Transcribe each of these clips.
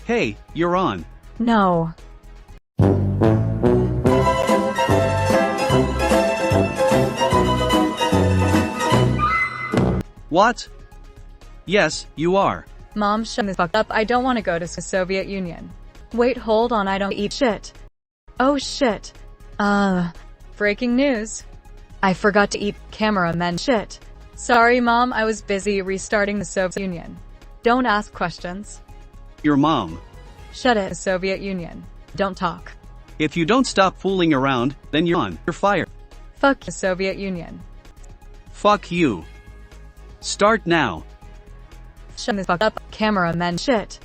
Hey, you're on. No. What? Yes, you are. Mom, shut the fuck up. I don't want to go to the Soviet Union. Wait, hold on, I don't eat shit. Oh shit. Breaking news. I forgot to eat cameraman shit. Sorry, Mom, I was busy restarting the Soviet Union. Don't ask questions. Your mom. Shut it, Soviet Union. Don't talk. If you don't stop fooling around, then you're on. You're fired. Fuck the Soviet Union. Fuck you. Start now. Shut the fuck up, cameraman shit.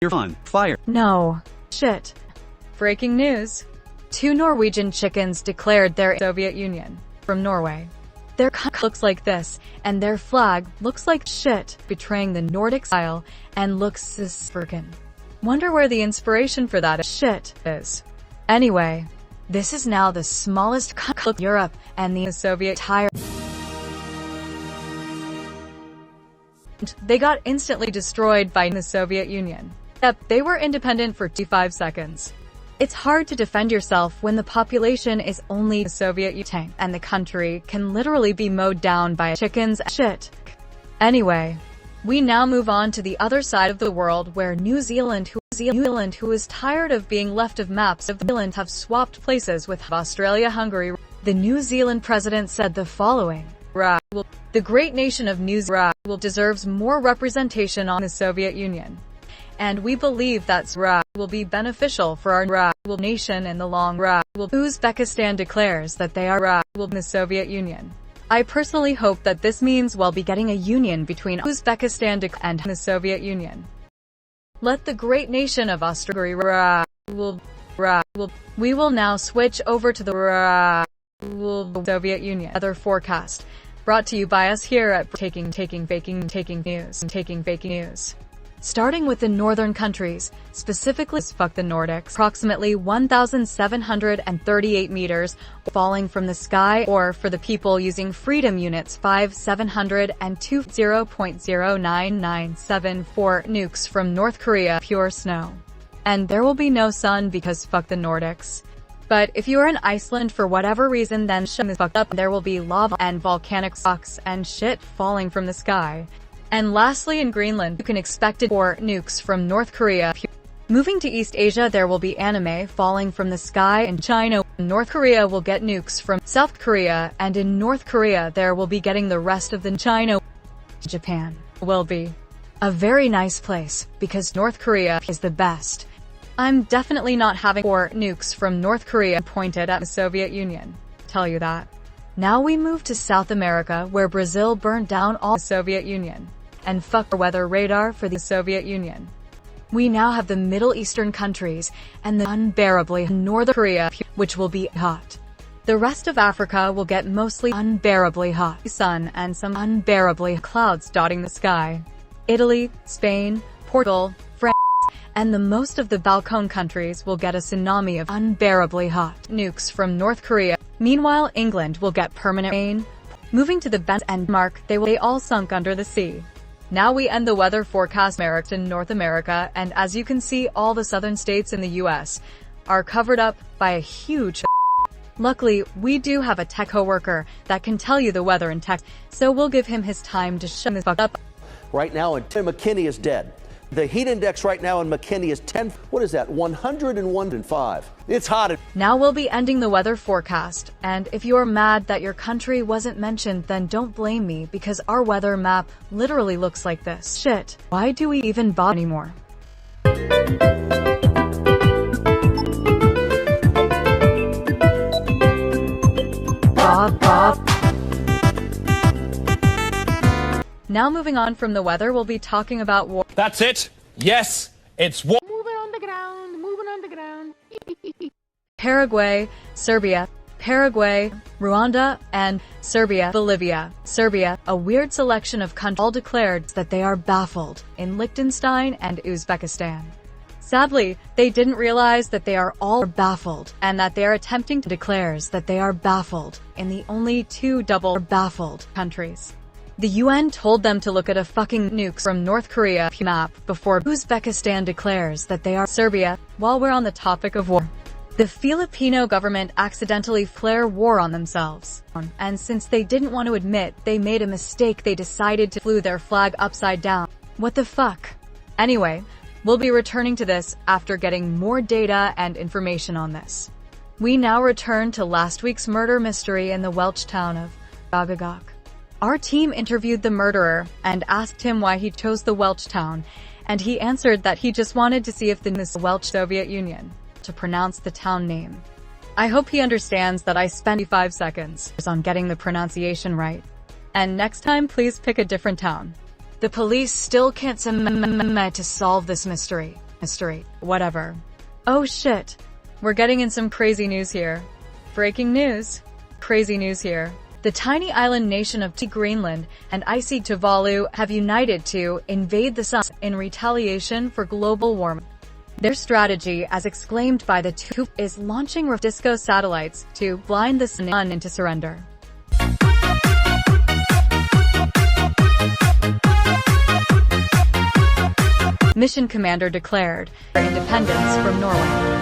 You're on. Fire. No. Shit. Breaking news. 2 Norwegian chickens declared their Soviet Union. From Norway. Their cock looks like this, and their flag looks like shit, betraying the Nordic style, and looks cis-freaking. Wonder where the inspiration for that shit is. Anyway, this is now the smallest cock in Europe, and the Soviet tire. They got instantly destroyed by the Soviet Union. Yep, they were independent for 25 seconds. It's hard to defend yourself when the population is only the Soviet Union, and the country can literally be mowed down by chickens and shit. Anyway, we now move on to the other side of the world where New Zealand, who is tired of being left of maps of the island, have swapped places with Australia, Hungary. The New Zealand president said the following. The great nation of New Zealand deserves more representation on the Soviet Union. And we believe that will be beneficial for our nation in the long run. Uzbekistan declares that they are in the Soviet Union. I personally hope that this means we'll be getting a union between Uzbekistan and the Soviet Union. Let the great nation of Austria we will now switch over to the Soviet Union. Weather forecast brought to you by us here at Taking Faking News. Starting with the northern countries, specifically fuck the Nordics, approximately 1,738 meters falling from the sky, or for the people using freedom units 5,702 0.09974 nukes from North Korea, pure snow. And there will be no sun because fuck the Nordics. But if you are in Iceland for whatever reason, then shut the fuck up. There will be lava and volcanic rocks and shit falling from the sky. And lastly, in Greenland, you can expect 4 nukes from North Korea. Moving to East Asia, there will be anime falling from the sky in China. North Korea will get nukes from South Korea, and in North Korea, there will be getting the rest of the China. Japan will be a very nice place, because North Korea is the best. I'm definitely not having 4 nukes from North Korea pointed at the Soviet Union. Tell you that. Now we move to South America, where Brazil burned down all the Soviet Union. And fuck the weather radar for the Soviet Union. We now have the Middle Eastern countries, and the unbearably North Korea, which will be hot. The rest of Africa will get mostly unbearably hot sun and some unbearably clouds dotting the sky. Italy, Spain, Portugal, France, and the most of the Balkan countries will get a tsunami of unbearably hot nukes from North Korea. Meanwhile, England will get permanent rain. Moving to the Benz and Mark, they all sunk under the sea. Now we end the weather forecast in North America, and as you can see, all the southern states in the US are covered up by a huge. Luckily, we do have a tech coworker that can tell you the weather in text, so we'll give him his time to shut the fuck up. Right now, McKinney is dead. The heat index right now in McKinney is 10. What is that? 101.5. It's hot. Now we'll be ending the weather forecast, and if you're mad that your country wasn't mentioned, then don't blame me, because our weather map literally looks like this. Shit. Why do we even bother anymore? Bob. Now moving on from the weather, we'll be talking about war. That's it. Yes, it's war. Moving on the ground. Paraguay, Serbia, Rwanda, and Bolivia. Serbia, a weird selection of countries, all declared that they are baffled in Liechtenstein and Uzbekistan. Sadly, they didn't realize that they are all baffled, and that they are attempting to declare that they are baffled in the only 2 double baffled countries. The UN told them to look at a fucking nukes from North Korea map before Uzbekistan declares that they are Serbia. While we're on the topic of war, the Filipino government accidentally declared war on themselves. And since they didn't want to admit they made a mistake, they decided to fly their flag upside down. What the fuck? Anyway, we'll be returning to this after getting more data and information on this. We now return to last week's murder mystery in the Welsh town of Gagagak. Our team interviewed the murderer and asked him why he chose the Welsh town, and he answered that he just wanted to see if the Welsh Soviet Union to pronounce the town name. I hope he understands that I spent 5 seconds on getting the pronunciation right. And next time, please pick a different town. The police still can't to solve this mystery. Whatever. Oh shit. We're getting in some crazy news here. Breaking news. Crazy news here. The tiny island nation of Greenland and icy Tuvalu have united to invade the sun in retaliation for global warming. Their strategy, as exclaimed by the two, is launching disco satellites to blind the sun into surrender. Mission commander declared independence from Norway.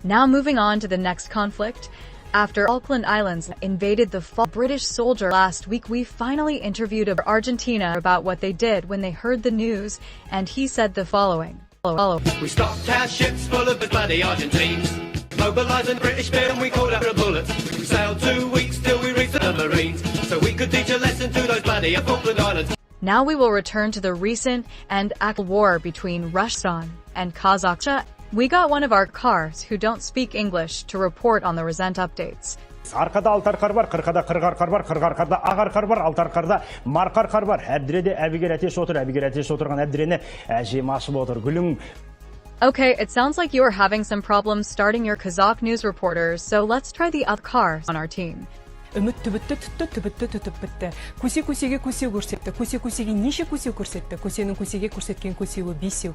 Now moving on to the next conflict. After Falkland Islands invaded the British soldier last week, we finally interviewed Argentina about what they did when they heard the news, and he said the following. We stopped our ships full of bloody Argentines, mobilising British spear and we called out a bullet. We sailed 2 weeks till we reached the Marines, so we could teach a lesson to those bloody Falkland Islands. Now we will return to the recent and actual war between Russia and Kazakhstan. We got one of our cars who don't speak English to report on the recent updates. Arkada alt arqar var, 40-da 40 arqar var, 40 arqarda aq arqar var, alt arqarda marq arqar var. Әбдіреде әбігер әтеш отырған әбдірені әжем ашып отыр. Гүлің. Okay, it sounds like you are having some problems starting your Kazakh news reporters, so let's try the other cars on our team. Үміт түбітті бітті. Көсе-көсеге көсе көрсетті. Көсе-көсеге неше көсе көрсетті. Көсенің көсеге көрсеткен көсеуі бесеу.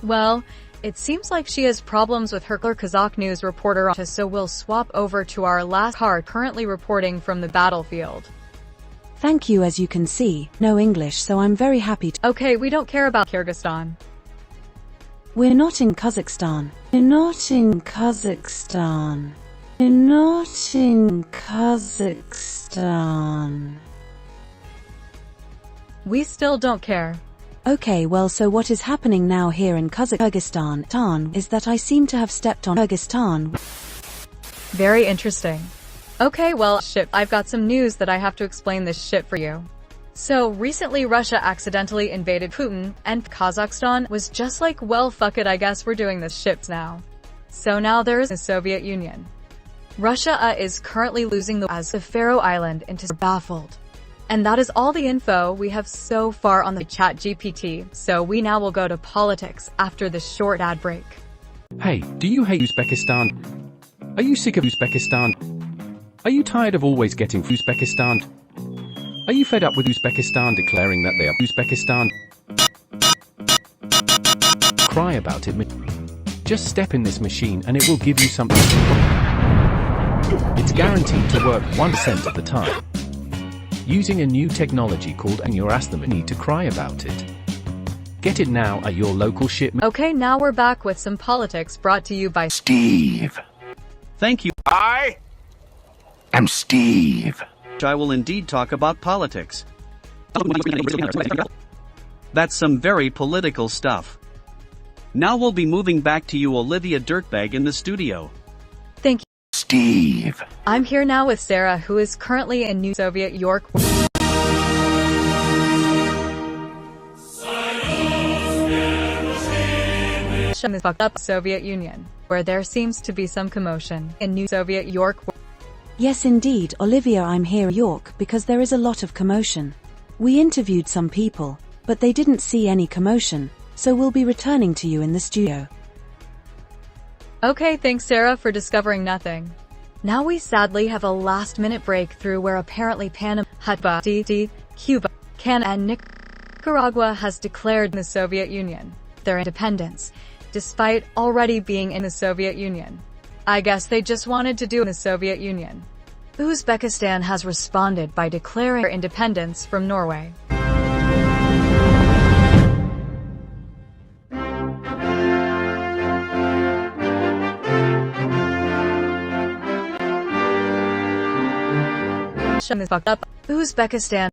Well, it seems like she has problems with her Kazakh news reporter, so we'll swap over to our last car currently reporting from the battlefield. Thank you. As you can see, no English, so I'm very happy to— Okay, we don't care about Kyrgyzstan. We're not in Kazakhstan. We're not in Kazakhstan. We're not in Kazakhstan. We still don't care. Okay, well, so what is happening now here in Kyrgyzstan is that I seem to have stepped on Kyrgyzstan. Very interesting. Okay, well, shit, I've got some news that I have to explain this shit for you. So, recently Russia accidentally invaded Putin, and Kazakhstan was just like, well, fuck it, I guess we're doing this shit now. So now there is the Soviet Union. Russia is currently losing as the Faroe Island into baffled. And that is all the info we have so far on the chat GPT, so we now will go to politics after this short ad break. Hey, do you hate Uzbekistan? Are you sick of Uzbekistan? Are you tired of always getting Uzbekistan? Are you fed up with Uzbekistan declaring that they are Uzbekistan? Cry about it. Just step in this machine and it will give you something. It's guaranteed to work 1% of the time. Using a new technology called and you're asked them need to cry about it. Get it now at your local shipment. Okay, now we're back with some politics brought to you by Steve. Thank you. I am Steve. I will indeed talk about politics. That's some very political stuff. Now we'll be moving back to you, Olivia Dirtbag, in the studio. Thank you. Steve. I'm here now with Sarah, who is currently in New Soviet York. The fucked up Soviet Union, where there seems to be some commotion in New Soviet York. Yes, indeed, Olivia, I'm here in York because there is a lot of commotion. We interviewed some people, but they didn't see any commotion, so we'll be returning to you in the studio. Okay, thanks Sarah for discovering nothing. Now we sadly have a last-minute breakthrough where apparently Panama, Haiti, Cuba, Canada, and Nicaragua has declared the Soviet Union their independence, despite already being in the Soviet Union. I guess they just wanted to do in the Soviet Union. Uzbekistan has responded by declaring their independence from Norway. Is fucked up. Uzbekistan